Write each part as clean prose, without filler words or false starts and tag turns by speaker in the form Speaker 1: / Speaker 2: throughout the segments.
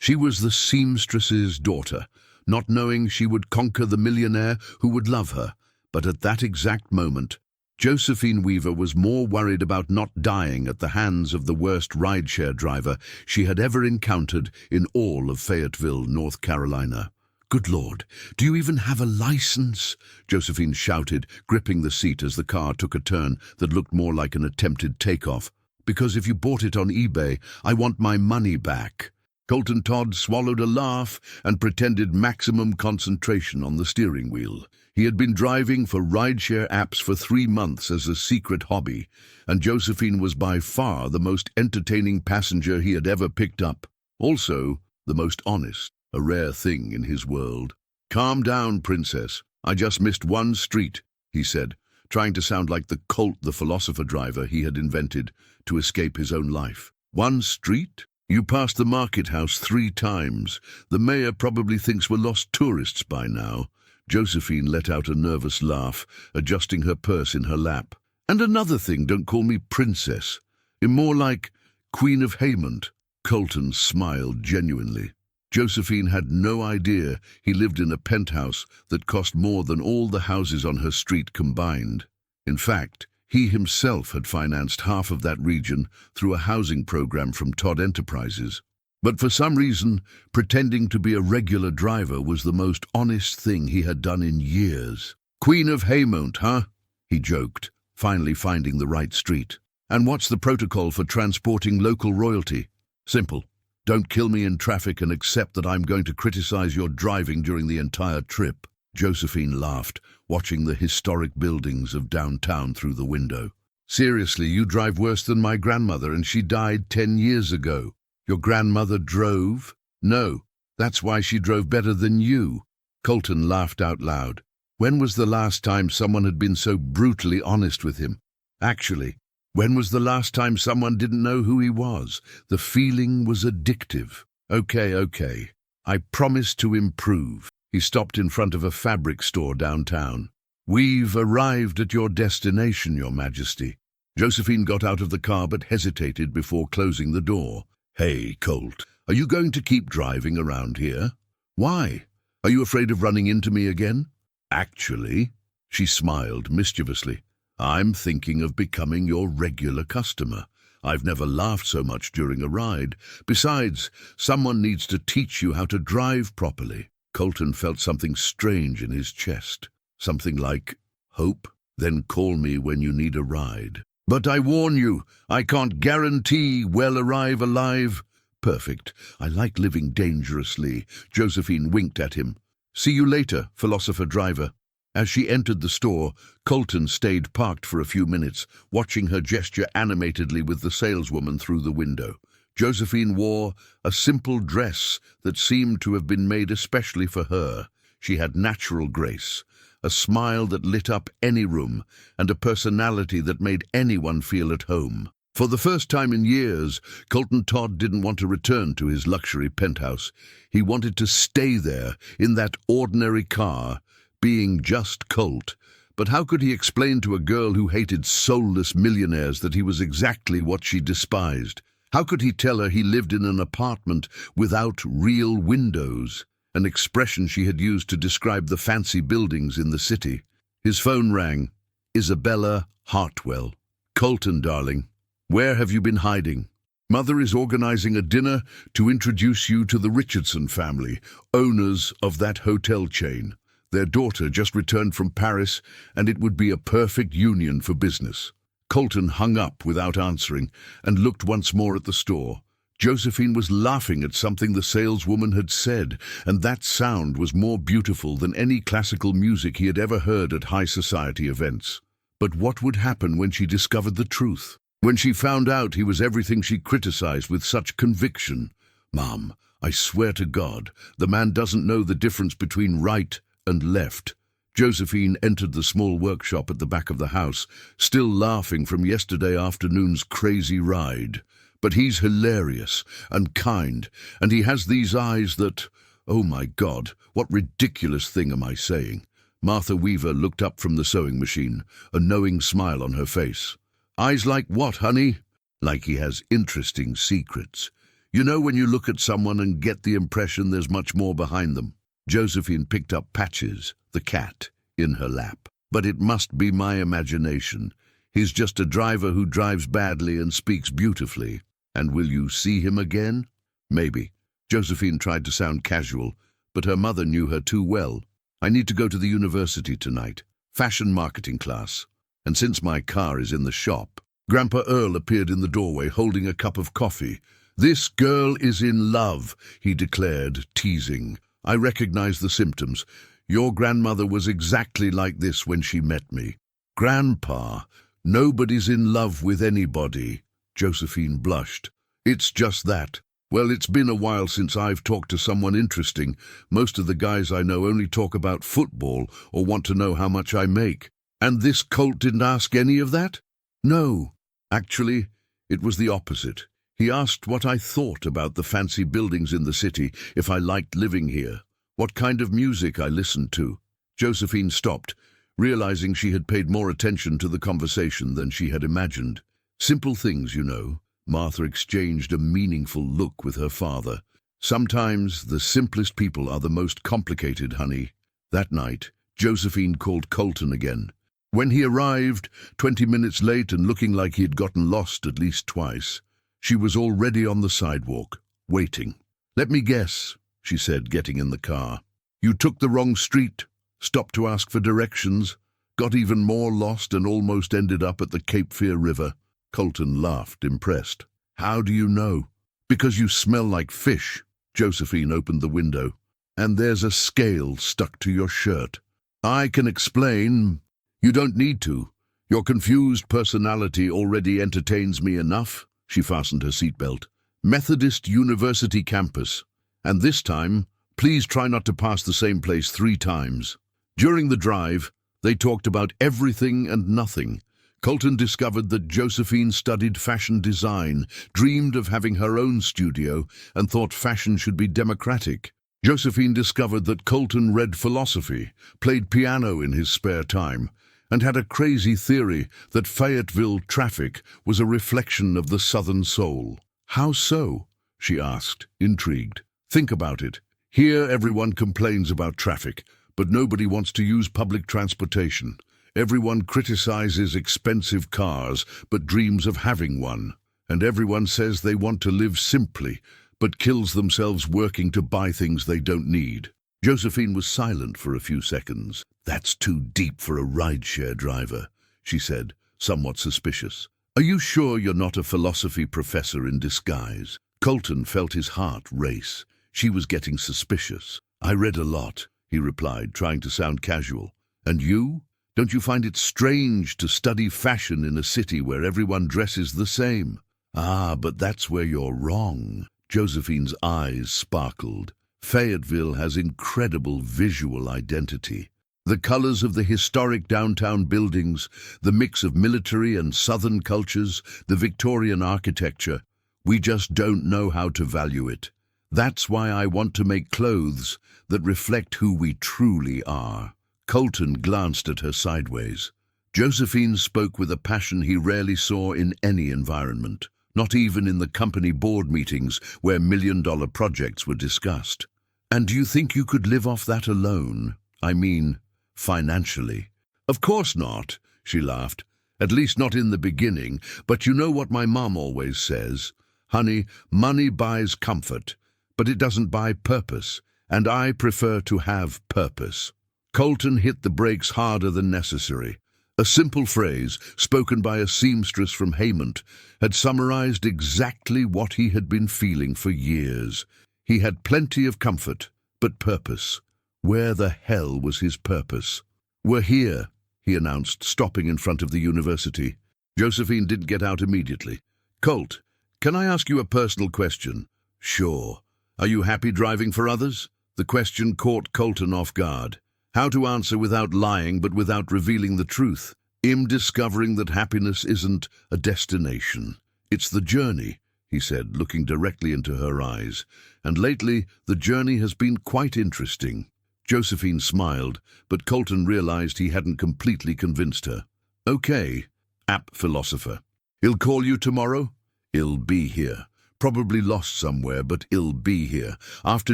Speaker 1: She was the seamstress's daughter, not knowing she would conquer the millionaire who would love her. But at that exact moment, Josephine Weaver was more worried about not dying at the hands of the worst rideshare driver she had ever encountered in all of Fayetteville, North Carolina. "Good Lord, do you even have a license?" Josephine shouted, gripping the seat as the car took a turn that looked more like an attempted takeoff. "Because if you bought it on eBay, I want my money back." Colton Todd swallowed a laugh and pretended maximum concentration on the steering wheel. He had been driving for rideshare apps for 3 months as a secret hobby, and Josephine was by far the most entertaining passenger he had ever picked up. Also, the most honest, a rare thing in his world. "Calm down, princess. I just missed one street," he said, trying to sound like the Colt the philosopher driver he had invented to escape his own life. "One street? You passed the market house 3 times. The mayor probably thinks we're lost tourists by now." Josephine let out a nervous laugh, adjusting her purse in her lap. "And another thing, don't call me princess. You're more like Queen of Haymont." Colton smiled genuinely. Josephine had no idea he lived in a penthouse that cost more than all the houses on her street combined. In fact, he himself had financed half of that region through a housing program from Todd Enterprises. But for some reason, pretending to be a regular driver was the most honest thing he had done in years. "Queen of Haymont, huh?" he joked, finally finding the right street. "And what's the protocol for transporting local royalty?" "Simple. Don't kill me in traffic and accept that I'm going to criticize your driving during the entire trip." Josephine laughed, watching the historic buildings of downtown through the window. "Seriously, you drive worse than my grandmother, and she died 10 years ago. Your grandmother drove?" "No, that's why she drove better than you." Colton laughed out loud. When was the last time someone had been so brutally honest with him? Actually, when was the last time someone didn't know who he was? The feeling was addictive. Okay. I promise to improve." He stopped in front of a fabric store downtown. "We've arrived at your destination, Your Majesty." Josephine got out of the car but hesitated before closing the door. "Hey, Colt, are you going to keep driving around here?" "Why? Are you afraid of running into me again?" "Actually," she smiled mischievously, "I'm thinking of becoming your regular customer. I've never laughed so much during a ride. Besides, someone needs to teach you how to drive properly." Colton felt something strange in his chest. Something like hope. "Then call me when you need a ride." "But I warn you, I can't guarantee we'll arrive alive." "Perfect. I like living dangerously." Josephine winked at him. "See you later, philosopher driver." As she entered the store, Colton stayed parked for a few minutes, watching her gesture animatedly with the saleswoman through the window. Josephine wore a simple dress that seemed to have been made especially for her. She had natural grace, a smile that lit up any room, and a personality that made anyone feel at home. For the first time in years, Colton Todd didn't want to return to his luxury penthouse. He wanted to stay there, in that ordinary car, being just Colt. But how could he explain to a girl who hated soulless millionaires that he was exactly what she despised? How could he tell her he lived in an apartment without real windows, an expression she had used to describe the fancy buildings in the city? His phone rang. Isabella Hartwell. "Colton, darling, where have you been hiding? Mother is organizing a dinner to introduce you to the Richardson family, owners of that hotel chain. Their daughter just returned from Paris, and it would be a perfect union for business." Colton hung up without answering and looked once more at the store. Josephine was laughing at something the saleswoman had said, and that sound was more beautiful than any classical music he had ever heard at high society events. But what would happen when she discovered the truth? When she found out he was everything she criticized with such conviction? "Mom, I swear to God, the man doesn't know the difference between right and left." Josephine entered the small workshop at the back of the house, still laughing from yesterday afternoon's crazy ride. "But he's hilarious and kind, and he has these eyes that... Oh my God, what ridiculous thing am I saying?" Martha Weaver looked up from the sewing machine, a knowing smile on her face. "Eyes like what, honey?" "Like he has interesting secrets. You know when you look at someone and get the impression there's much more behind them. Josephine picked up Patches, the cat, in her lap. But it must be my imagination. He's just a driver who drives badly and speaks beautifully. And will you see him again? Maybe. Josephine tried to sound casual, but her mother knew her too well. I need to go to the university tonight. Fashion marketing class. And since my car is in the shop. Grandpa Earl appeared in the doorway holding a cup of coffee. "This girl is in love," he declared, teasing. "I recognize the symptoms. Your grandmother was exactly like this when she met me." "Grandpa, nobody's in love with anybody." Josephine blushed. "It's just that. Well, it's been a while since I've talked to someone interesting. Most of the guys I know only talk about football or want to know how much I make. And this colt didn't ask any of that?" "No. Actually, it was the opposite. He asked what I thought about the fancy buildings in the city, if I liked living here, what kind of music I listened to." Josephine stopped, realizing she had paid more attention to the conversation than she had imagined. "Simple things, you know." Martha exchanged a meaningful look with her father. "Sometimes the simplest people are the most complicated, honey." That night, Josephine called Colton again. When he arrived, 20 minutes late and looking like he had gotten lost at least twice, she was already on the sidewalk, waiting. "Let me guess," she said, getting in the car. "You took the wrong street, stopped to ask for directions, got even more lost and almost ended up at the Cape Fear River." Colton laughed, impressed. "How do you know?" "Because you smell like fish." Josephine opened the window. "And there's a scale stuck to your shirt." "I can explain." "You don't need to. Your confused personality already entertains me enough." She fastened her seatbelt. "Methodist University campus. And this time, please try not to pass the same place 3 times." During the drive, they talked about everything and nothing. Colton discovered that Josephine studied fashion design, dreamed of having her own studio, and thought fashion should be democratic. Josephine discovered that Colton read philosophy, played piano in his spare time, and had a crazy theory that Fayetteville traffic was a reflection of the Southern soul. "How so?" she asked, intrigued. "Think about it. Here everyone complains about traffic, but nobody wants to use public transportation. Everyone criticizes expensive cars, but dreams of having one. And everyone says they want to live simply, but kills themselves working to buy things they don't need." Josephine was silent for a few seconds. "That's too deep for a rideshare driver," she said, somewhat suspicious. "Are you sure you're not a philosophy professor in disguise?" Colton felt his heart race. She was getting suspicious. "I read a lot," he replied, trying to sound casual. "And you? Don't you find it strange to study fashion in a city where everyone dresses the same?" "Ah, but that's where you're wrong." Josephine's eyes sparkled. "Fayetteville has incredible visual identity. The colors of the historic downtown buildings, the mix of military and Southern cultures, the Victorian architecture. We just don't know how to value it. That's why I want to make clothes that reflect who we truly are." Colton glanced at her sideways. Josephine spoke with a passion he rarely saw in any environment, not even in the company board meetings where million-dollar projects were discussed. "And do you think you could live off that alone? I mean, financially?" "Of course not," she laughed. "At least not in the beginning. But you know what my mom always says? Honey, money buys comfort, but it doesn't buy purpose, and I prefer to have purpose." Colton hit the brakes harder than necessary. A simple phrase, spoken by a seamstress from Haymont, had summarized exactly what he had been feeling for years. He had plenty of comfort, but purpose. Where the hell was his purpose? "We're here," he announced, stopping in front of the university. Josephine didn't get out immediately. "Colt, can I ask you a personal question?" "Sure." "Are you happy driving for others?" The question caught Colton off guard. How to answer without lying but without revealing the truth. "I'm discovering that happiness isn't a destination. It's the journey," he said, looking directly into her eyes. "And lately, the journey has been quite interesting." Josephine smiled, but Colton realized he hadn't completely convinced her. "Okay, app philosopher. I'll call you tomorrow?" "I'll be here. Probably lost somewhere, but he'll be here. After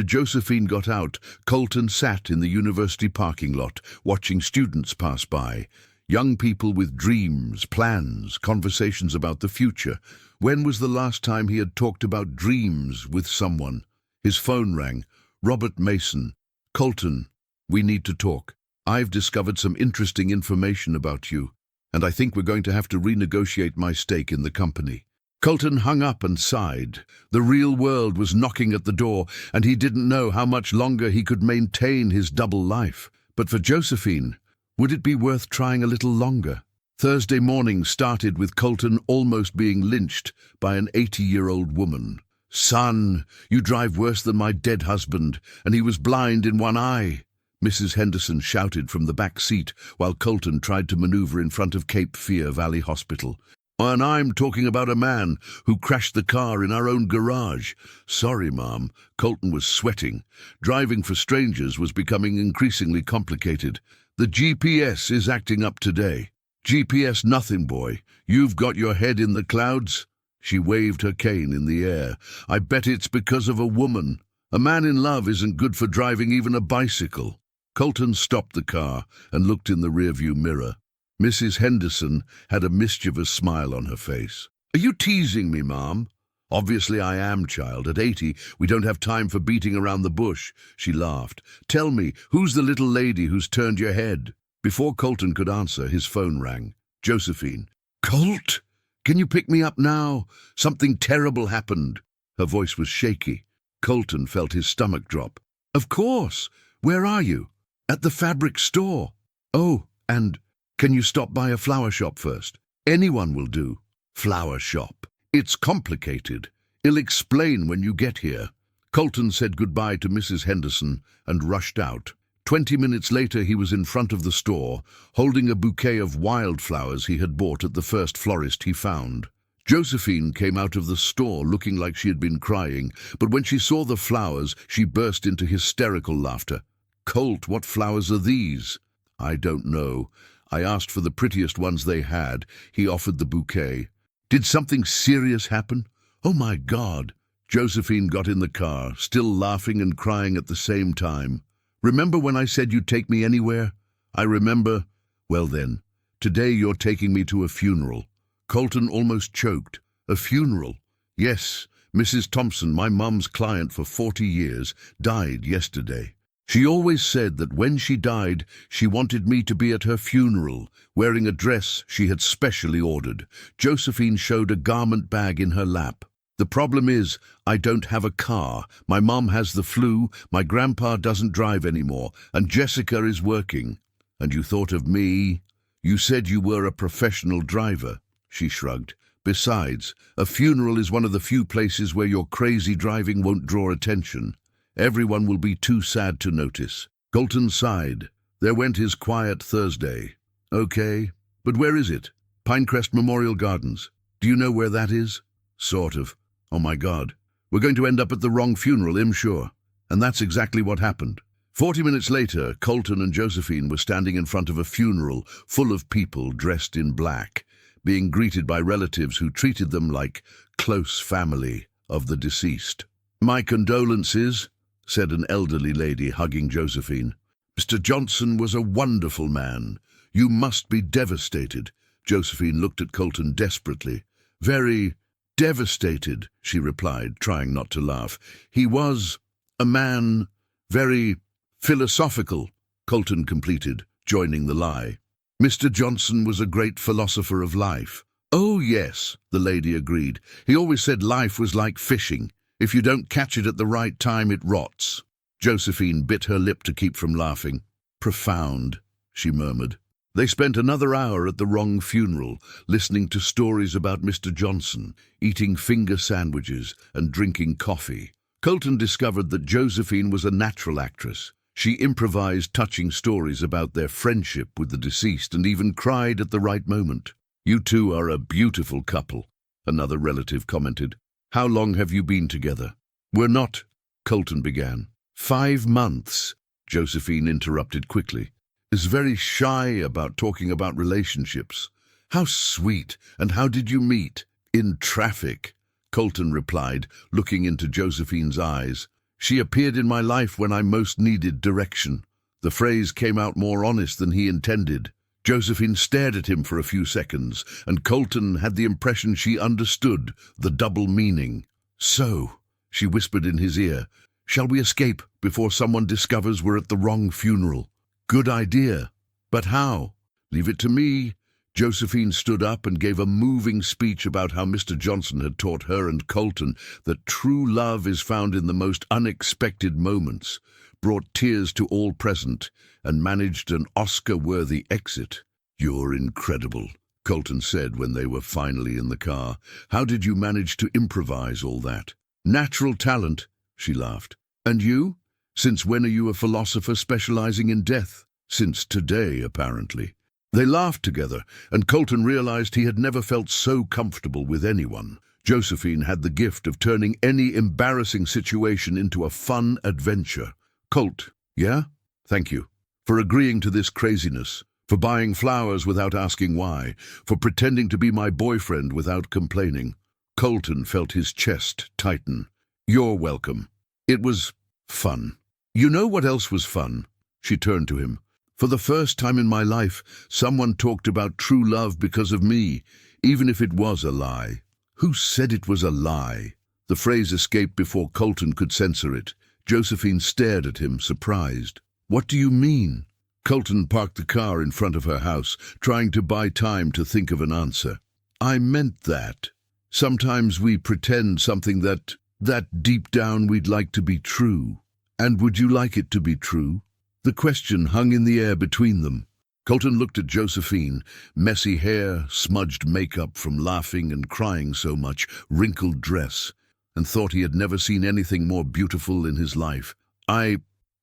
Speaker 1: Josephine got out, Colton sat in the university parking lot, watching students pass by. Young people with dreams, plans, conversations about the future. When was the last time he had talked about dreams with someone? His phone rang. Robert Mason. Colton, we need to talk. I've discovered some interesting information about you, and I think we're going to have to renegotiate my stake in the company. Colton hung up and sighed. The real world was knocking at the door, and he didn't know how much longer he could maintain his double life. But for Josephine, would it be worth trying a little longer? Thursday morning started with Colton almost being lynched by an 80-year-old woman. "Son, you drive worse than my dead husband, and he was blind in one eye," Mrs. Henderson shouted from the back seat while Colton tried to maneuver in front of Cape Fear Valley Hospital. "And I'm talking about a man who crashed the car in our own garage." "Sorry, Mom." Colton was sweating. Driving for strangers was becoming increasingly complicated. "The GPS is acting up today." "GPS nothing, boy. You've got your head in the clouds." She waved her cane in the air. "I bet it's because of a woman. A man in love isn't good for driving even a bicycle." Colton stopped the car and looked in the rearview mirror. Mrs. Henderson had a mischievous smile on her face. "Are you teasing me, Mom?" "Obviously I am, child. At 80, we don't have time for beating around the bush." She laughed. "Tell me, who's the little lady who's turned your head?" Before Colton could answer, his phone rang. "Josephine." "Colt, can you pick me up now? Something terrible happened." Her voice was shaky. Colton felt his stomach drop. "Of course. Where are you?" "At the fabric store." "Oh, and can you stop by a flower shop first?" "Anyone will do." "Flower shop. It's complicated. I'll explain when you get here." Colton said goodbye to Mrs. Henderson and rushed out. 20 minutes later he was in front of the store, holding a bouquet of wildflowers he had bought at the first florist he found. Josephine came out of the store looking like she had been crying, but when she saw the flowers, she burst into hysterical laughter. "Colt, what flowers are these?" "I don't know. I asked for the prettiest ones they had." He offered the bouquet. "Did something serious happen?" "Oh my God!" Josephine got in the car, still laughing and crying at the same time. "Remember when I said you'd take me anywhere?" "I remember." "Well then, today you're taking me to a funeral." Colton almost choked. "A funeral?" "Yes, Mrs. Thompson, my mum's client for 40 years, died yesterday. She always said that when she died, she wanted me to be at her funeral, wearing a dress she had specially ordered." Josephine showed a garment bag in her lap. "The problem is, I don't have a car. My mom has the flu, my grandpa doesn't drive anymore, and Jessica is working." "And you thought of me?" "You said you were a professional driver." She shrugged. "Besides, a funeral is one of the few places where your crazy driving won't draw attention. Everyone will be too sad to notice." Colton sighed. There went his quiet Thursday. "Okay, but where is it?" "Pinecrest Memorial Gardens. Do you know where that is?" "Sort of." "Oh my God. We're going to end up at the wrong funeral, I'm sure." And that's exactly what happened. 40 minutes later, Colton and Josephine were standing in front of a funeral full of people dressed in black, being greeted by relatives who treated them like close family of the deceased. "My condolences," said an elderly lady hugging Josephine. "Mr. Johnson was a wonderful man. You must be devastated." Josephine looked at Colton desperately. "Very devastated," she replied, trying not to laugh. "He was a man, very philosophical," Colton completed, joining the lie. "Mr. Johnson was a great philosopher of life." "Oh, yes," the lady agreed. "He always said life was like fishing. If you don't catch it at the right time, it rots." Josephine bit her lip to keep from laughing. "Profound," she murmured. They spent another hour at the wrong funeral, listening to stories about Mr. Johnson, eating finger sandwiches and drinking coffee. Colton discovered that Josephine was a natural actress. She improvised touching stories about their friendship with the deceased and even cried at the right moment. "You two are a beautiful couple," another relative commented. "How long have you been together?" "We're not," Colton began. 5 months, Josephine interrupted quickly. "Is very shy about talking about relationships." "How sweet. And how did you meet?" "In traffic." Colton replied, looking into Josephine's eyes. She appeared in my life when I most needed direction. The phrase came out more honest than he intended. Josephine stared at him for a few seconds, and Colton had the impression she understood the double meaning. "So," she whispered in his ear, "shall we escape before someone discovers we're at the wrong funeral?" "Good idea. But how?" "Leave it to me." Josephine stood up and gave a moving speech about how Mr. Johnson had taught her and Colton that true love is found in the most unexpected moments, brought tears to all present, and managed an Oscar-worthy exit. "You're incredible," Colton said when they were finally in the car. "How did you manage to improvise all that?" "Natural talent," she laughed. "And you? Since when are you a philosopher specializing in death?" "Since today, apparently." They laughed together, and Colton realized he had never felt so comfortable with anyone. Josephine had the gift of turning any embarrassing situation into a fun adventure. "Colt, yeah? Thank you. For agreeing to this craziness, for buying flowers without asking why, for pretending to be my boyfriend without complaining." Colton felt his chest tighten. "You're welcome. It was fun." "You know what else was fun?" She turned to him. "For the first time in my life, someone talked about true love because of me, even if it was a lie." "Who said it was a lie?" The phrase escaped before Colton could censor it. Josephine stared at him, surprised. "What do you mean?" Colton parked the car in front of her house, trying to buy time to think of an answer. "I meant that. Sometimes we pretend something that deep down we'd like to be true. And would you like it to be true?" The question hung in the air between them. Colton looked at Josephine, messy hair, smudged makeup from laughing and crying so much, wrinkled dress, and thought he had never seen anything more beautiful in his life.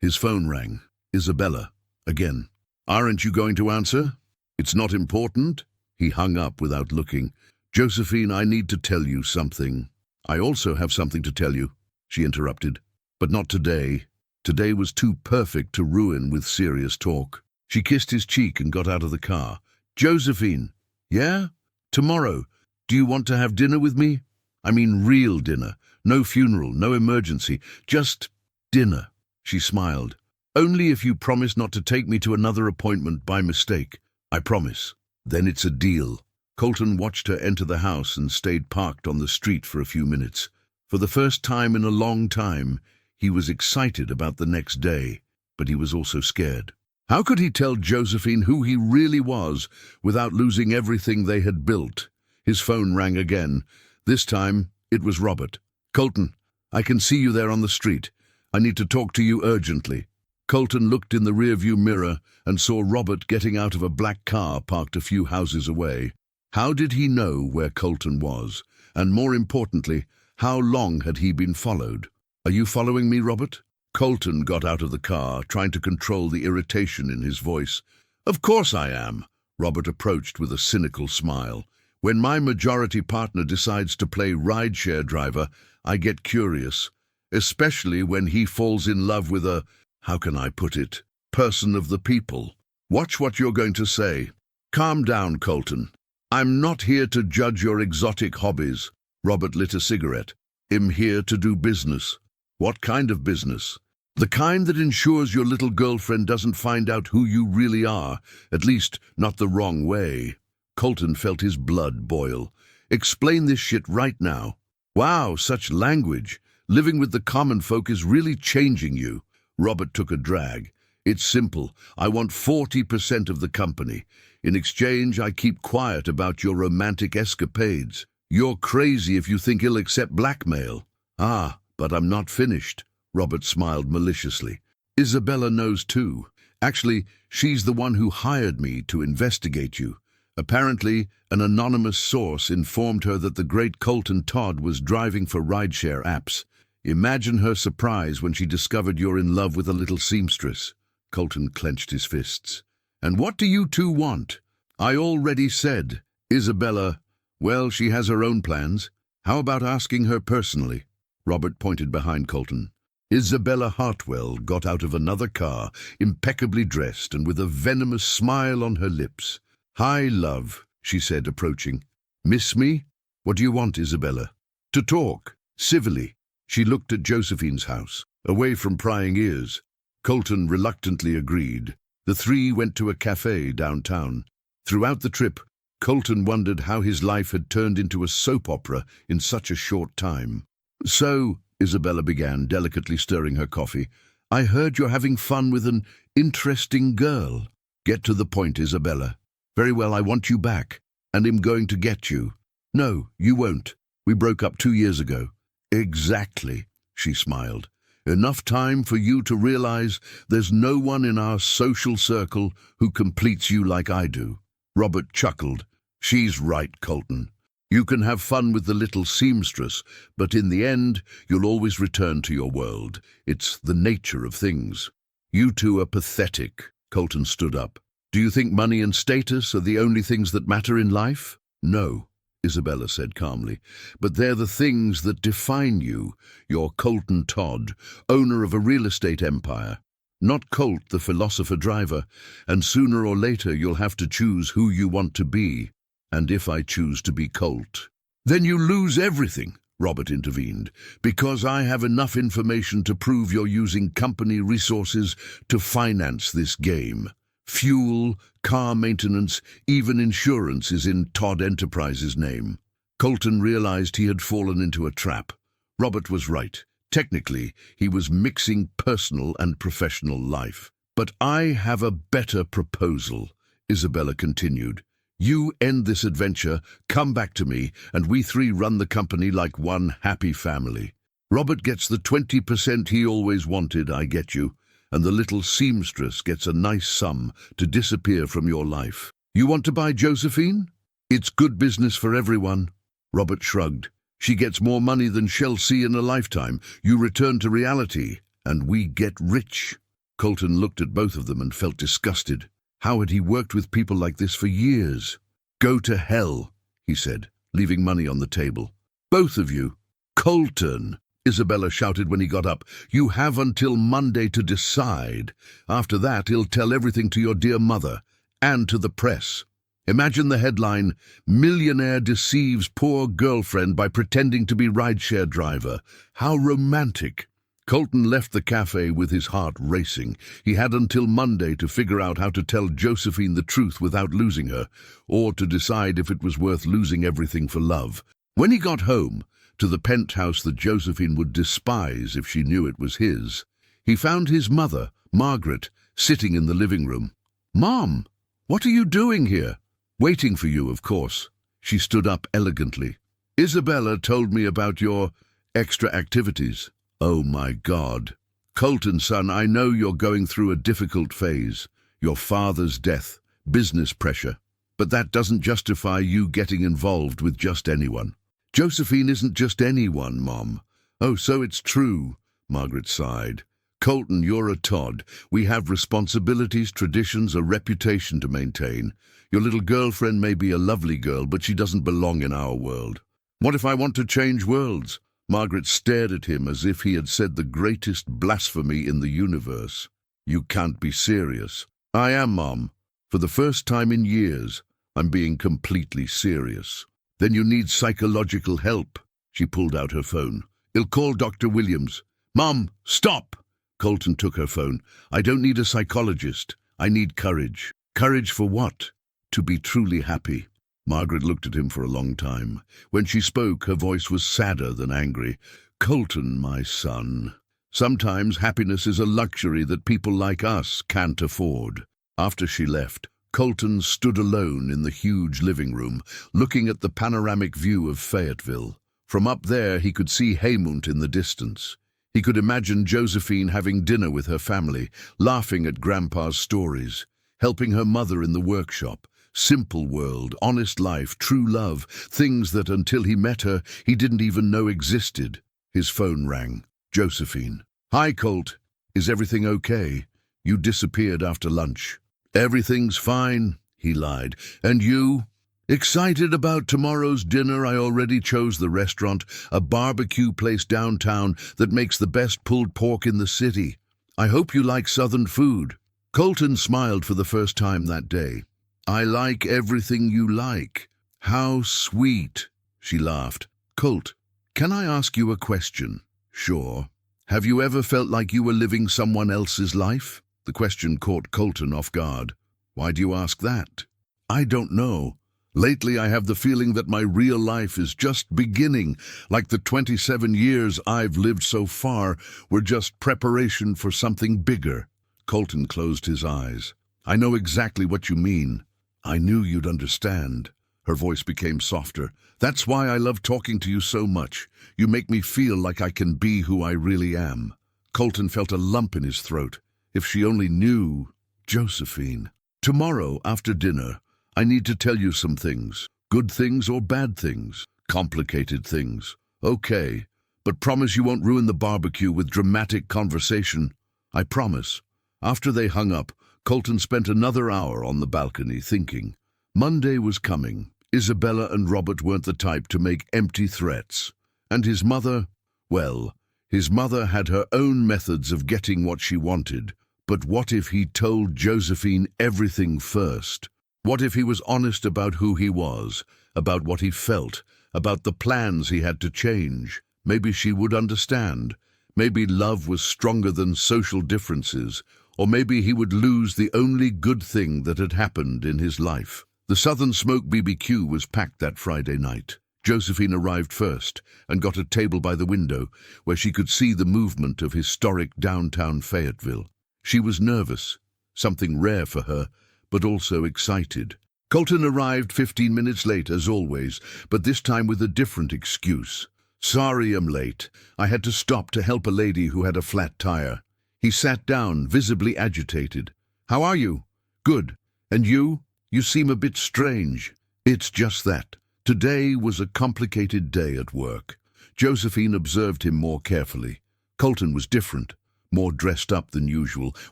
Speaker 1: His phone rang. Isabella. Again. "Aren't you going to answer?" "It's not important." He hung up without looking. "Josephine, I need to tell you something." "I also have something to tell you," she interrupted. "But not today. Today was too perfect to ruin with serious talk." She kissed his cheek and got out of the car. "Josephine." "Yeah? Tomorrow. Do you want to have dinner with me? I mean real dinner. No funeral, no emergency. Just dinner." She smiled. "Only if you promise not to take me to another appointment by mistake." "I promise." "Then it's a deal." Colton watched her enter the house and stayed parked on the street for a few minutes. For the first time in a long time, he was excited about the next day, but he was also scared. How could he tell Josephine who he really was without losing everything they had built? His phone rang again. This time, it was Robert. "Colton, I can see you there on the street. I need to talk to you urgently." Colton looked in the rearview mirror and saw Robert getting out of a black car parked a few houses away. How did he know where Colton was? And more importantly, how long had he been followed? "Are you following me, Robert?" Colton got out of the car, trying to control the irritation in his voice. "Of course I am." Robert approached with a cynical smile. "When my majority partner decides to play rideshare driver, I get curious, especially when he falls in love with a, how can I put it, person of the people. Watch what you're going to say." "Calm down, Colton. I'm not here to judge your exotic hobbies." Robert lit a cigarette. "I'm here to do business." "What kind of business?" "The kind that ensures your little girlfriend doesn't find out who you really are, at least not the wrong way." Colton felt his blood boil. "Explain this shit right now." "Wow, such language. Living with the common folk is really changing you." Robert took a drag. "It's simple. I want 40% of the company. In exchange, I keep quiet about your romantic escapades. You're crazy if you think he'll accept blackmail." "Ah, but I'm not finished." Robert smiled maliciously. "Isabella knows too. Actually, she's the one who hired me to investigate you. Apparently, an anonymous source informed her that the great Colton Todd was driving for rideshare apps. Imagine her surprise when she discovered you're in love with a little seamstress." Colton clenched his fists. "And what do you two want?" "I already said. Isabella, well, she has her own plans. How about asking her personally?" Robert pointed behind Colton. Isabella Hartwell got out of another car, impeccably dressed and with a venomous smile on her lips. "Hi, love," she said, approaching. "Miss me? What do you want, Isabella?" to talk, civilly. She looked at Josephine's house, away from prying ears. Colton reluctantly agreed. The three went to a cafe downtown. Throughout the trip, Colton wondered how his life had turned into a soap opera in such a short time. "So," Isabella began, delicately stirring her coffee, "I heard you're having fun with an interesting girl." "Get to the point, Isabella." "Very well, I want you back, and I'm going to get you." "No, you won't. We broke up 2 years ago." "Exactly," she smiled. "Enough time for you to realize there's no one in our social circle who completes you like I do." Robert chuckled. "She's right, Colton. You can have fun with the little seamstress, but in the end, you'll always return to your world. It's the nature of things." "You two are pathetic." Colton stood up. "Do you think money and status are the only things that matter in life?" "No," Isabella said calmly, "but they're the things that define you. You're Colton Todd, owner of a real estate empire. Not Colt, the philosopher-driver, and sooner or later you'll have to choose who you want to be. And if I choose to be Colt—" "Then you lose everything," Robert intervened, "because I have enough information to prove you're using company resources to finance this game. Fuel, car maintenance, even insurance is in Todd Enterprises' name." Colton realized he had fallen into a trap. Robert was right. Technically, he was mixing personal and professional life. "But I have a better proposal," Isabella continued. "You end this adventure, come back to me, and we three run the company like one happy family. Robert gets the 20% he always wanted, I get you, and the little seamstress gets a nice sum to disappear from your life. You want to buy Josephine? It's good business for everyone." Robert shrugged. "She gets more money than she'll see in a lifetime. You return to reality, and we get rich." Colton looked at both of them and felt disgusted. How had he worked with people like this for years? "Go to hell," he said, leaving money on the table. "Both of you." "Colton," Isabella shouted when he got up, "you have until Monday to decide. After that, he'll tell everything to your dear mother, and to the press. Imagine the headline, 'Millionaire deceives poor girlfriend by pretending to be rideshare driver.' How romantic." Colton left the cafe with his heart racing. He had until Monday to figure out how to tell Josephine the truth without losing her, or to decide if it was worth losing everything for love. When he got home, to the penthouse that Josephine would despise if she knew it was his, he found his mother, Margaret, sitting in the living room. "Mom, what are you doing here?" "Waiting for you, of course." She stood up elegantly. "Isabella told me about your extra activities." "Oh my God. Colton, son, I know you're going through a difficult phase. Your father's death, business pressure. But that doesn't justify you getting involved with just anyone." "Josephine isn't just anyone, Mom." "Oh, so it's true," Margaret sighed. "Colton, you're a Todd. We have responsibilities, traditions, a reputation to maintain. Your little girlfriend may be a lovely girl, but she doesn't belong in our world." "What if I want to change worlds?" Margaret stared at him as if he had said the greatest blasphemy in the universe. "You can't be serious." "I am, Mom. For the first time in years, I'm being completely serious." "Then you need psychological help." She pulled out her phone. "I'll call Dr. Williams." "Mom, stop!" Colton took her phone. "I don't need a psychologist. I need courage." "Courage for what?" "To be truly happy." Margaret looked at him for a long time. When she spoke, her voice was sadder than angry. "Colton, my son, sometimes happiness is a luxury that people like us can't afford." After she left, Colton stood alone in the huge living room, looking at the panoramic view of Fayetteville. From up there, he could see Haymont in the distance. He could imagine Josephine having dinner with her family, laughing at Grandpa's stories, helping her mother in the workshop. Simple world, honest life, true love, things that until he met her, he didn't even know existed. His phone rang. Josephine. "Hi, Colt. Is everything okay? You disappeared after lunch." "Everything's fine," he lied. "And you?" "Excited about tomorrow's dinner. I already chose the restaurant, a barbecue place downtown that makes the best pulled pork in the city. I hope you like Southern food." Colton smiled for the first time that day. "I like everything you like." "How sweet," she laughed. "Colt, Can I ask you a question? Sure. Have you ever felt like you were living someone else's life? The question caught Colton off guard. Why do you ask that? I don't know. Lately I have the feeling that my real life is just beginning, like the 27 years I've lived so far were just preparation for something bigger. Colton closed his eyes. I know exactly what you mean. I knew you'd understand. Her voice became softer. That's why I love talking to you so much. You make me feel like I can be who I really am. Colton felt a lump in his throat. If she only knew. Josephine. Tomorrow, after dinner, I need to tell you some things. Good things or bad things. Complicated things. Okay, but promise you won't ruin the barbecue with dramatic conversation. I promise. After they hung up, Colton spent another hour on the balcony thinking. Monday was coming. Isabella and Robert weren't the type to make empty threats. And his mother, well, his mother had her own methods of getting what she wanted. But what if he told Josephine everything first? What if he was honest about who he was, about what he felt, about the plans he had to change? Maybe she would understand. Maybe love was stronger than social differences, or maybe he would lose the only good thing that had happened in his life. The Southern Smoke BBQ was packed that Friday night. Josephine arrived first and got a table by the window where she could see the movement of historic downtown Fayetteville. She was nervous, something rare for her, but also excited. Colton arrived 15 minutes late, as always, but this time with a different excuse. Sorry I'm late. I had to stop to help a lady who had a flat tire. He sat down, visibly agitated. How are you? Good. And you? You seem a bit strange. It's just that. Today was a complicated day at work. Josephine observed him more carefully. Colton was different, more dressed up than usual,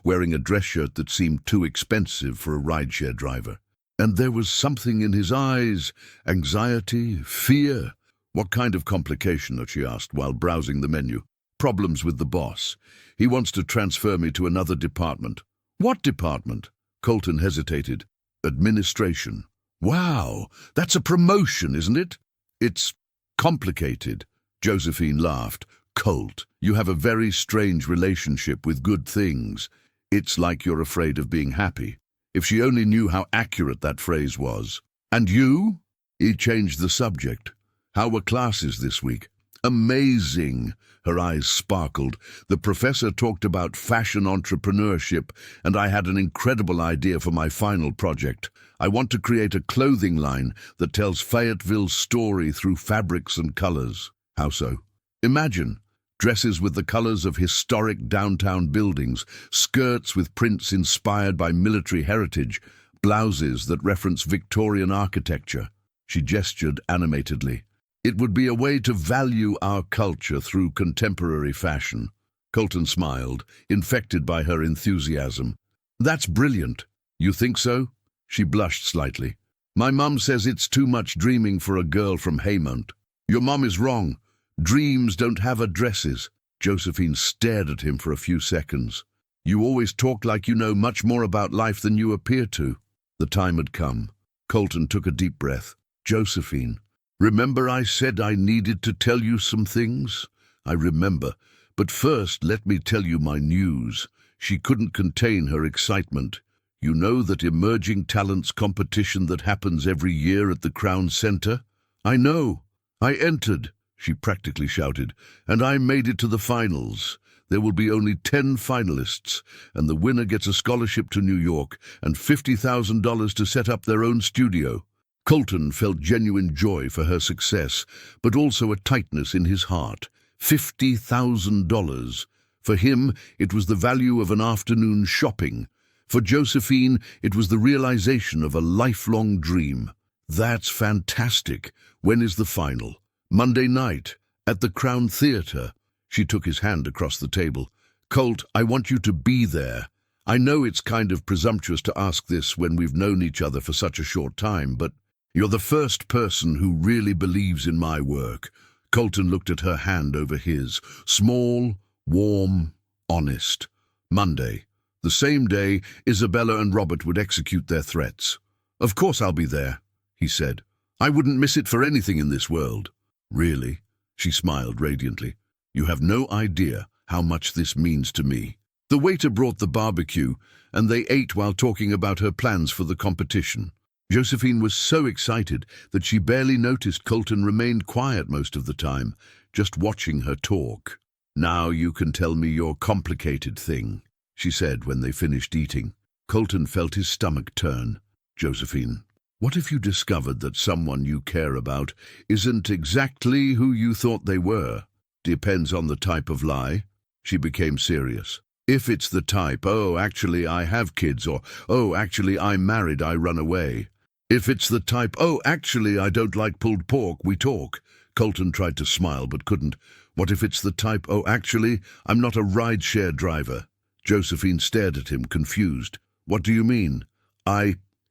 Speaker 1: wearing a dress shirt that seemed too expensive for a rideshare driver. And there was something in his eyes, anxiety, fear. What kind of complication? She asked while browsing the menu. Problems with the boss. He wants to transfer me to another department. What department? Colton hesitated. Administration. Wow, that's a promotion, isn't it? It's complicated. Josephine laughed. Colt, you have a very strange relationship with good things. It's like you're afraid of being happy. If she only knew how accurate that phrase was. And you? He changed the subject. How were classes this week? Amazing. Her eyes sparkled. The professor talked about fashion entrepreneurship, and I had an incredible idea for my final project. I want to create a clothing line that tells Fayetteville's story through fabrics and colors. How so? Imagine dresses with the colors of historic downtown buildings, skirts with prints inspired by military heritage, blouses that reference Victorian architecture. She gestured animatedly. It would be a way to value our culture through contemporary fashion. Colton smiled, infected by her enthusiasm. That's brilliant. You think so? She blushed slightly. My mum says it's too much dreaming for a girl from Haymont. Your mum is wrong. Dreams don't have addresses. Josephine stared at him for a few seconds. You always talk like you know much more about life than you appear to. The time had come. Colton took a deep breath. Josephine. Remember I said I needed to tell you some things? I remember. But first, let me tell you my news. She couldn't contain her excitement. You know that emerging talents competition that happens every year at the Crown Center? I know. I entered, she practically shouted, and I made it to the finals. There will be only 10 finalists, and the winner gets a scholarship to New York and $50,000 to set up their own studio. Colton felt genuine joy for her success, but also a tightness in his heart. $50,000. For him, it was the value of an afternoon shopping. For Josephine, it was the realization of a lifelong dream. That's fantastic. When is the final? Monday night, at the Crown Theatre. She took his hand across the table. Colt, I want you to be there. I know it's kind of presumptuous to ask this when we've known each other for such a short time, but you're the first person who really believes in my work. Colton looked at her hand over his. Small, warm, honest. Monday. The same day, Isabella and Robert would execute their threats. Of course I'll be there, he said. I wouldn't miss it for anything in this world. Really? She smiled radiantly. "You have no idea how much this means to me." The waiter brought the barbecue, and they ate while talking about her plans for the competition. Josephine was so excited that she barely noticed Colton remained quiet most of the time, just watching her talk. "Now you can tell me your complicated thing," she said when they finished eating. Colton felt his stomach turn. "Josephine, what if you discovered that someone you care about isn't exactly who you thought they were?" "Depends on the type of lie." She became serious. "If it's the type, 'Oh, actually I have kids,' or 'Oh, actually I'm married, I run away.' If it's the type, 'Oh, actually I don't like pulled pork, we talk.'" Colton tried to smile but couldn't. "What if it's the type, 'Oh, actually I'm not a ride-share driver'?" Josephine stared at him, confused. "What do you mean?"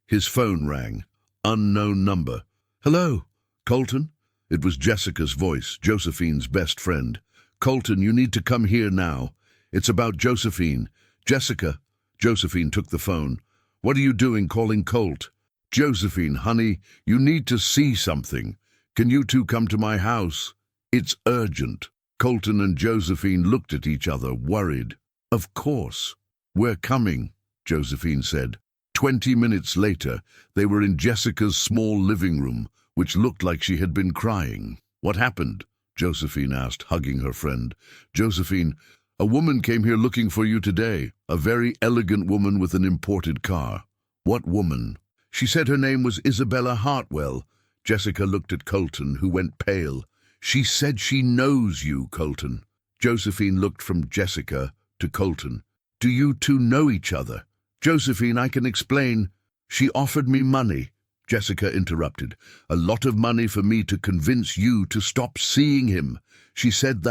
Speaker 1: His phone rang. Unknown number. "Hello, Colton?" It was Jessica's voice, Josephine's best friend. "Colton, you need to come here now. It's about Josephine." "Jessica." Josephine took the phone. "What are you doing calling Colt?" "Josephine, honey, you need to see something. Can you two come to my house? It's urgent." Colton and Josephine looked at each other, worried. "Of course. We're coming," Josephine said. 20 minutes later, they were in Jessica's small living room, which looked like she had been crying. "What happened?" Josephine asked, hugging her friend. "Josephine, a woman came here looking for you today, a very elegant woman with an imported car." "What woman?" "She said her name was Isabella Hartwell." Jessica looked at Colton, who went pale. "She said she knows you, Colton." Josephine looked from Jessica to Colton. "Do you two know each other?" "Josephine, I can explain." "She offered me money," Jessica interrupted. "A lot of money for me to convince you to stop seeing him. She said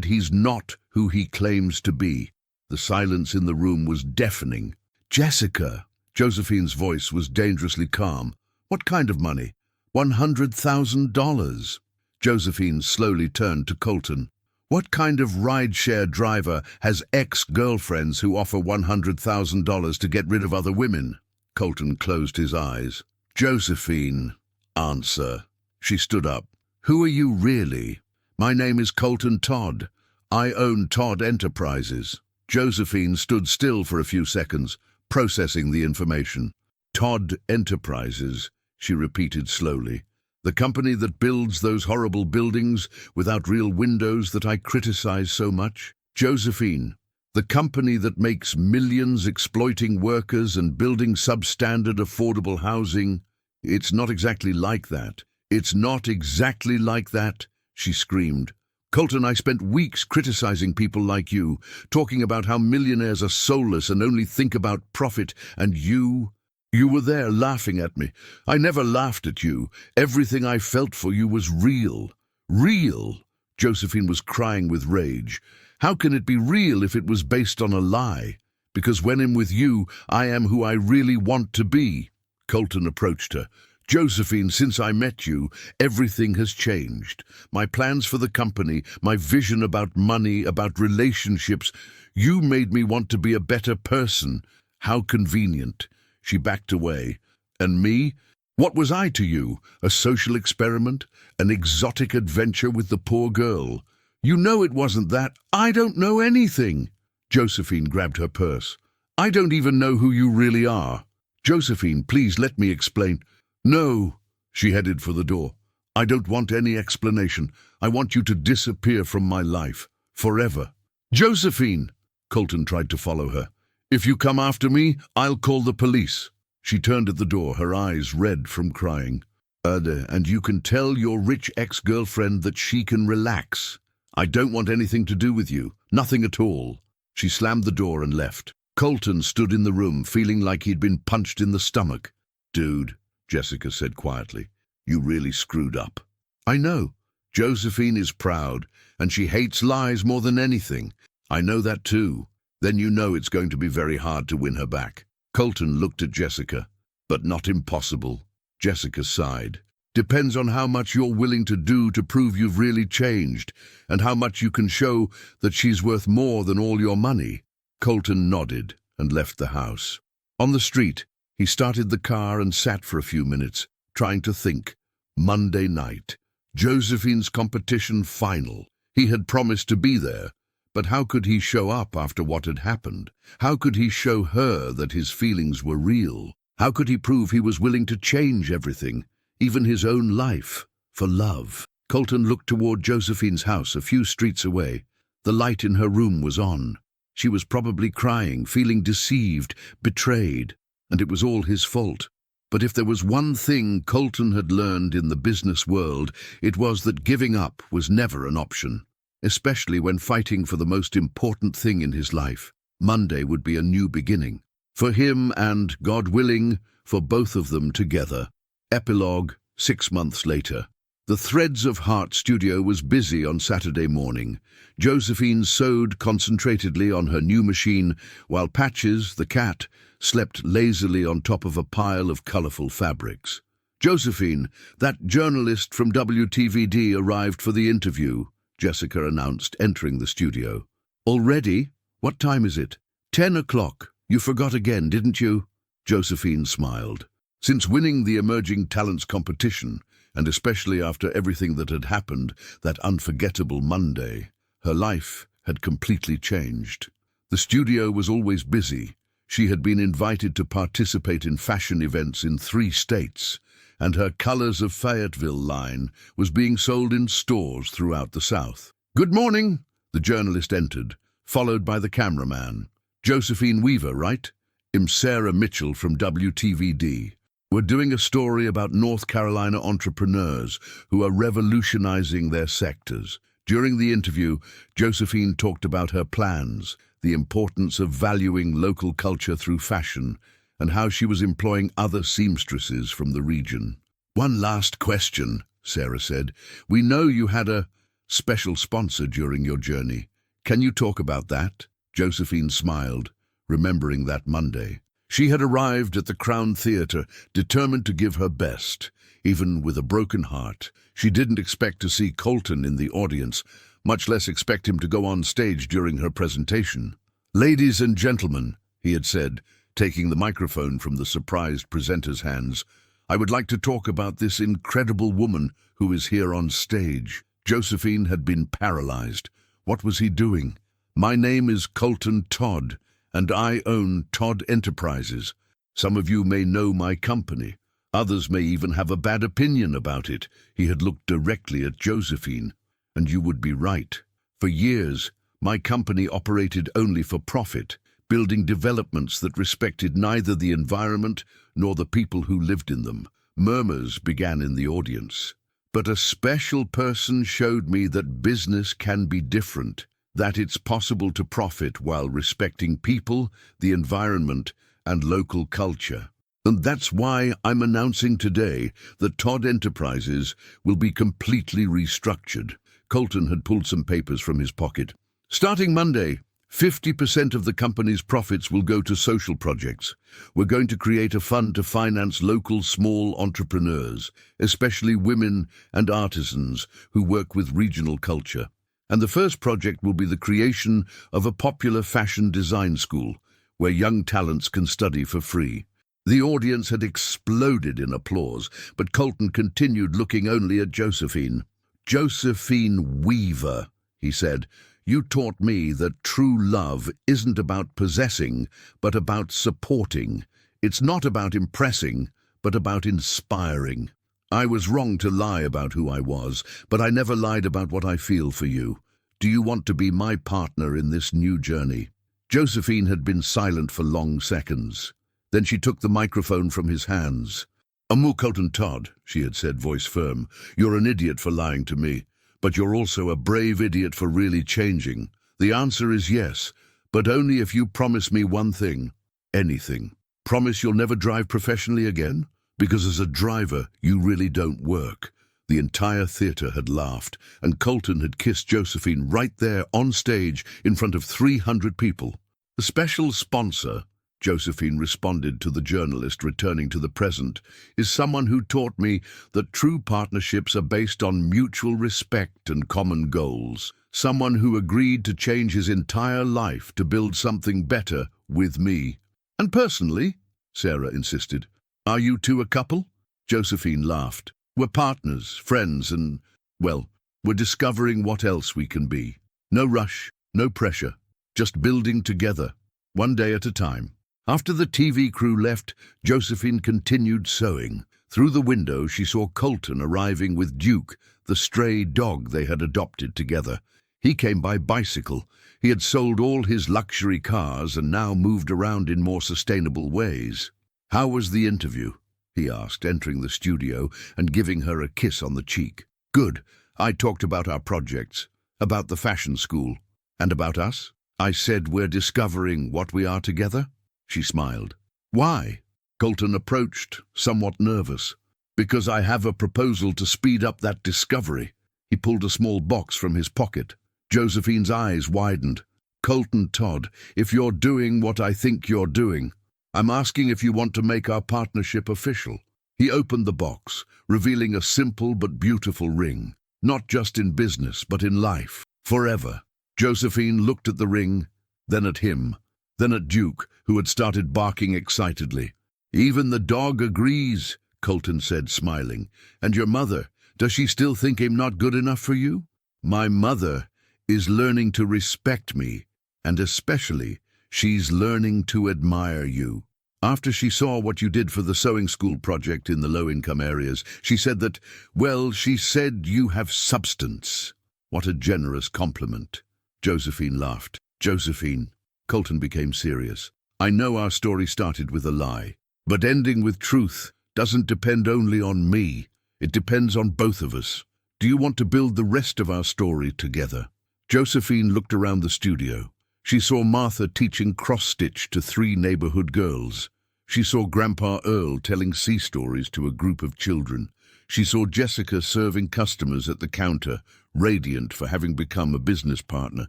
Speaker 1: he's not who he claims to be." The silence in the room was deafening. "Jessica!" Josephine's voice was dangerously calm. "What kind of money?" $100,000. Josephine slowly turned to Colton. "What kind of ride-share driver has ex-girlfriends who offer $100,000 to get rid of other women?" Colton closed his eyes. "Josephine, answer." She stood up. "Who are you really?" "My name is Colton Todd. I own Todd Enterprises." Josephine stood still for a few seconds, processing the information. "Todd Enterprises," she repeated slowly. "The company that builds those horrible buildings without real windows that I criticize so much?" "Josephine, the company that makes millions exploiting workers and building substandard affordable housing." "It's not exactly like that. It's not exactly like that," she screamed. "Colton, I spent weeks criticizing people like you, talking about how millionaires are soulless and only think about profit, and you were there laughing at me. I never laughed at you. Everything I felt for you was real." "Real?" Josephine was crying with rage. "How can it be real if it was based on a lie? Because when I'm with you, I am who I really want to be." Colton approached her. "Josephine, since I met you, everything has changed. My plans for the company, my vision about money, about relationships. You made me want to be a better person. How convenient." She backed away. "And me? What was I to you? A social experiment? An exotic adventure with the poor girl? You know it wasn't that. I don't know anything." Josephine grabbed her purse. "I don't even know who you really are." "Josephine, please let me explain." "No." She headed for the door. "I don't want any explanation. I want you to disappear from my life. Forever." "Josephine!" Colton tried to follow her. "If you come after me, I'll call the police." She turned at the door, her eyes red from crying. And you can tell your rich ex-girlfriend that she can relax. I don't want anything to do with you. Nothing at all." She slammed the door and left. Colton stood in the room, feeling like he'd been punched in the stomach. "Dude," Jessica said quietly, "you really screwed up." "I know. Josephine is proud, and she hates lies more than anything. I know that too. Then you know it's going to be very hard to win her back." Colton looked at Jessica. "But not impossible." Jessica sighed. "Depends on how much you're willing to do to prove you've really changed, and how much you can show that she's worth more than all your money." Colton nodded and left the house. On the street, he started the car and sat for a few minutes, trying to think. Monday night. Josephine's competition final. He had promised to be there, but how could he show up after what had happened? How could he show her that his feelings were real? How could he prove he was willing to change everything, even his own life, for love? Colton looked toward Josephine's house a few streets away. The light in her room was on. She was probably crying, feeling deceived, betrayed, and it was all his fault. But if there was one thing Colton had learned in the business world, it was that giving up was never an option, especially when fighting for the most important thing in his life. Monday would be a new beginning. For him and, God willing, for both of them together. Epilogue, 6 months later. The Threads of Heart studio was busy on Saturday morning. Josephine sewed concentratedly on her new machine, while Patches, the cat, slept lazily on top of a pile of colourful fabrics. "Josephine, that journalist from WTVD arrived for the interview," Jessica announced, entering the studio. "Already? What time is it?" 10 o'clock. You forgot again, didn't you?" Josephine smiled. Since winning the Emerging Talents competition, and especially after everything that had happened that unforgettable Monday, her life had completely changed. The studio was always busy. She had been invited to participate in fashion events in 3 states, and her Colors of Fayetteville line was being sold in stores throughout the South. "Good morning," the journalist entered, followed by the cameraman. "Josephine Weaver, right? I'm Sarah Mitchell from WTVD. We're doing a story about North Carolina entrepreneurs who are revolutionizing their sectors." During the interview, Josephine talked about her plans, the importance of valuing local culture through fashion, and how she was employing other seamstresses from the region. "One last question," Sarah said. "We know you had a special sponsor during your journey. Can you talk about that?" Josephine smiled, remembering that Monday. She had arrived at the Crown Theatre, determined to give her best, even with a broken heart. She didn't expect to see Colton in the audience, much less expect him to go on stage during her presentation. "Ladies and gentlemen," he had said, taking the microphone from the surprised presenter's hands, "I would like to talk about this incredible woman who is here on stage." Josephine had been paralyzed. What was he doing? "My name is Colton Todd, and I own Todd Enterprises. Some of you may know my company. Others may even have a bad opinion about it." He had looked directly at Josephine. "And you would be right. For years, my company operated only for profit, building developments that respected neither the environment nor the people who lived in them." Murmurs began in the audience. "But a special person showed me that business can be different, that it's possible to profit while respecting people, the environment, and local culture. And that's why I'm announcing today that Todd Enterprises will be completely restructured." Colton had pulled some papers from his pocket. "Starting Monday, 50% of the company's profits will go to social projects. We're going to create a fund to finance local small entrepreneurs, especially women and artisans who work with regional culture. And the first project will be the creation of a popular fashion design school where young talents can study for free." The audience had exploded in applause, but Colton continued, looking only at Josephine. "Josephine Weaver," he said, "you taught me that true love isn't about possessing, but about supporting. It's not about impressing, but about inspiring. I was wrong to lie about who I was, but I never lied about what I feel for you. Do you want to be my partner in this new journey?" Josephine had been silent for long seconds. Then she took the microphone from his hands. "Amu Colton Todd," she had said, voice firm, "you're an idiot for lying to me, but you're also a brave idiot for really changing. The answer is yes, but only if you promise me one thing. Anything. Promise you'll never drive professionally again? Because as a driver, you really don't work." The entire theatre had laughed, and Colton had kissed Josephine right there on stage in front of 300 people. "The special sponsor," Josephine responded to the journalist returning to the present, "is someone who taught me that true partnerships are based on mutual respect and common goals. Someone who agreed to change his entire life to build something better with me." "And personally," Sarah insisted, "are you two a couple?" Josephine laughed. "We're partners, friends, and Well, we're discovering what else we can be. No rush, no pressure, just building together, one day at a time. After the TV crew left, Josephine continued sewing. Through the window, she saw Colton arriving with Duke, the stray dog they had adopted together. He came by bicycle. He had sold all his luxury cars and now moved around in more sustainable ways. "How was the interview?" he asked, entering the studio and giving her a kiss on the cheek. "Good. I talked about our projects, about the fashion school, and about us. I said we're discovering what we are together." She smiled. "Why?" Colton approached, somewhat nervous. "Because I have a proposal to speed up that discovery." He pulled a small box from his pocket. Josephine's eyes widened. "Colton Todd, if you're doing what I think you're doing, I'm asking if you want to make our partnership official." He opened the box, revealing a simple but beautiful ring. Not just in business, but in life. Forever. Josephine looked at the ring, then at him, then at Duke, who had started barking excitedly. "Even the dog agrees," Colton said, smiling. "And your mother, does she still think I'm not good enough for you?" "My mother is learning to respect me, and especially, she's learning to admire you." After she saw what you did for the sewing school project in the low-income areas, she said that, well, she said you have substance. What a generous compliment. Josephine laughed. "Josephine," Colton became serious, "I know our story started with a lie, but ending with truth doesn't depend only on me. It depends on both of us. Do you want to build the rest of our story together?" Josephine looked around the studio. She saw Martha teaching cross-stitch to 3 neighborhood girls. She saw Grandpa Earl telling sea stories to a group of children. She saw Jessica serving customers at the counter, radiant for having become a business partner.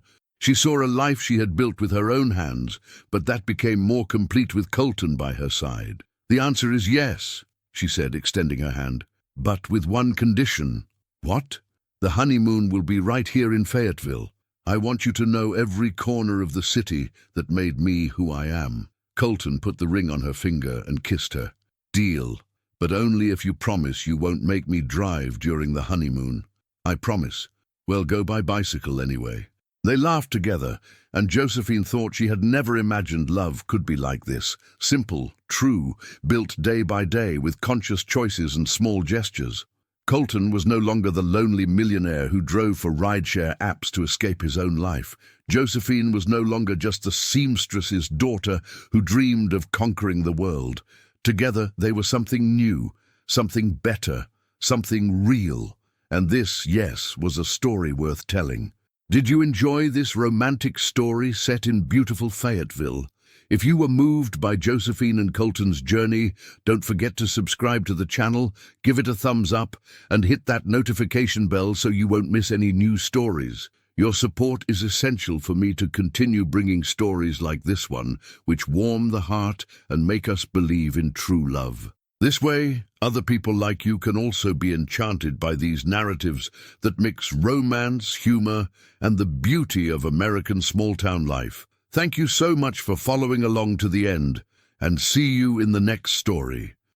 Speaker 1: She saw a life she had built with her own hands, but that became more complete with Colton by her side. "The answer is yes," she said, extending her hand, "but with one condition." "What?" "The honeymoon will be right here in Fayetteville. I want you to know every corner of the city that made me who I am." Colton put the ring on her finger and kissed her. "Deal, but only if you promise you won't make me drive during the honeymoon." "I promise." "Well, go by bicycle anyway." They laughed together, and Josephine thought she had never imagined love could be like this. Simple, true, built day by day with conscious choices and small gestures. Colton was no longer the lonely millionaire who drove for rideshare apps to escape his own life. Josephine was no longer just the seamstress's daughter who dreamed of conquering the world. Together they were something new, something better, something real. And this, yes, was a story worth telling. Did you enjoy this romantic story set in beautiful Fayetteville? If you were moved by Josephine and Colton's journey, don't forget to subscribe to the channel, give it a thumbs up, and hit that notification bell so you won't miss any new stories. Your support is essential for me to continue bringing stories like this one, which warm the heart and make us believe in true love. This way, other people like you can also be enchanted by these narratives that mix romance, humor, and the beauty of American small-town life. Thank you so much for following along to the end, and see you in the next story.